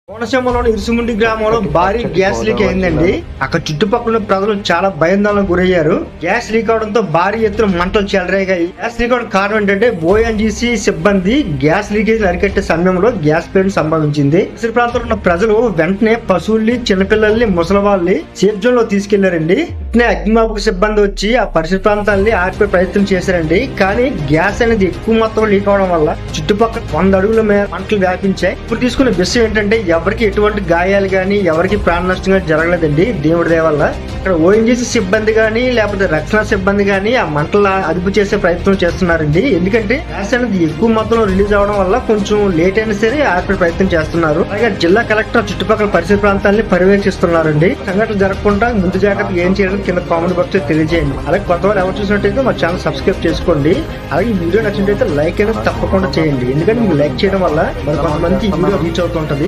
కోనసీమలోని ఇరుసుముండి గ్రామంలో భారీ gas leak అయిందండి. అక్కడ చుట్టుపక్కల ప్రజలు చాలా భయాందోళనకు గురయ్యారు. గ్యాస్ లీక్ అవడంతో భారీ ఎత్తున మంటలు చెలరేగాయి. గ్యాస్ లీక్ అవడం కారణం ఏంటంటే ఓఎన్జీసీ సిబ్బంది గ్యాస్ లీకేజ్ అరికట్టే సమయంలో గ్యాస్ పేలిక సంభవించింది. ఇతర ప్రాంతంలో ఉన్న ప్రజలు వెంటనే పశువుల్ని, చిన్నపిల్లల్ని, ముసలివాళ్ళని సేఫ్ జోన్ లో తీసుకెళ్లారండి. వెంటనే అగ్నిమాపక సిబ్బంది వచ్చి ఆ పరిసర ప్రాంతాలని ఆర్పే ప్రయత్నం చేశారండి. కానీ గ్యాస్ అనేది ఎక్కువ మొత్తంలో లీక్ అవడం వల్ల చుట్టుపక్కల 100 అడుగుల మేర మంటలు వ్యాపించాయి. ఇప్పుడు తీసుకున్న విషయం ఏంటంటే ఎవరికి ఎటువంటి గాయాలు గానీ, ఎవరికి ప్రాణ నష్టం గానీ జరగలేదండి దేవుడి దయ వల్ల. ఇక్కడ ఓఎన్జీసీ సిబ్బంది గానీ లేకపోతే రక్షణ సిబ్బంది గానీ ఆ మంటల అదుపు చేసే ప్రయత్నం చేస్తున్నారండి. ఎందుకంటే గ్యాస్ అనేది ఎక్కువ మొత్తంలో రిలీజ్ అవడం వల్ల కొంచెం లేట్ అయినా సరే ఆర్పే ప్రయత్నం చేస్తున్నారు. అలాగే జిల్లా కలెక్టర్ చుట్టుపక్కల పరిసర ప్రాంతాలని పర్యవేక్షిస్తున్నారండి. సంఘటన జరగకుండా ముందు జాగ్రత్త ఏం చేయాలని కింద కామెంట్ బాక్స్ లో తెలియజేయండి. అలాగే కొత్త వారు ఎవరు చూసినట్టయితే మా ఛానల్ సబ్స్క్రైబ్ చేసుకోండి. అలాగే ఈ వీడియో నచ్చినట్టయితే లైక్ అనేది తప్పకుండా చేయండి. ఎందుకంటే మీరు లైక్ చేయడం వల్ల మరి కొంతమంది ఈ వీడియో రీచ్ అవుతుంటది.